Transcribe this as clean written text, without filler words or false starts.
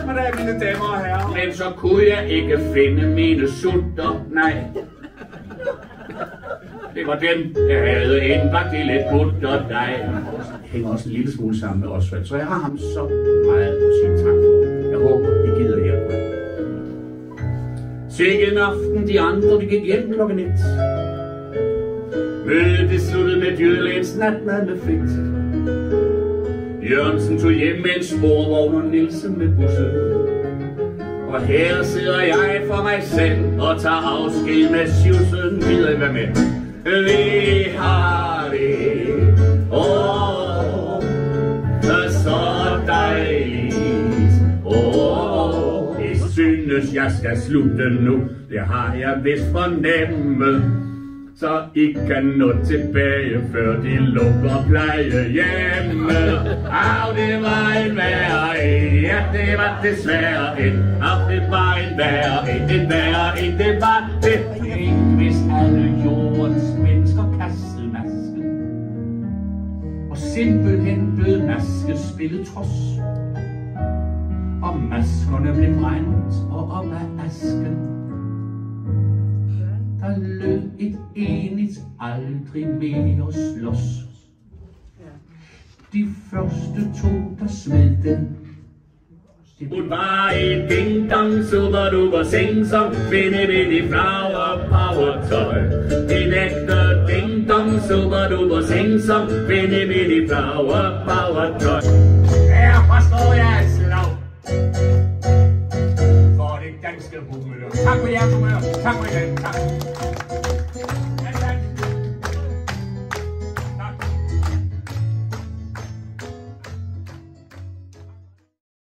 Goddag, mine damer og herrer. Men så kunne jeg ikke finde mine sutter, nej. Det var dem, jeg havde indbagt i lidt butterdej. Det hænger også en lille smule sammen med Osvald, så jeg har ham så meget at sige tak for. Jeg håber, I gider hjælpe mig. Sikke en aften, de andre, vi gik hjem klokken 1. Mødet sluttede med djødelægens natmad med fedt. Jørgensen tog hjem med en sporvogn og Nielsen med bussen. Og her sidder jeg for mig selv og tager afsked med sjussen. Gider I være med? Vi har det, så dejligt. Jeg synes, jeg skal slutte nu. Det har jeg vist fornemmet. Så I kan nå tilbage, før de lukker plejehjemme. Det var en værre en, ja, det var desværre en. Det var en værre en, det var det. Tænk, hvis alle jordens mennesker kastede masken, og simpelthen bød maskespillet trods. Og maskerne blev brændt og op af asken. Der lød et enigt aldrig mere slås. De første to, der smed den. Hun var en ding-dong, super-duper sing-song, bindi-bindi flower power-tøj. En ægte ding-dong, super-duper sing-song, bindi-bindi flower power-tøj. Her forstår jeg slag for det danske humør. Tak for jeres humør. Tak for i dag. Tak.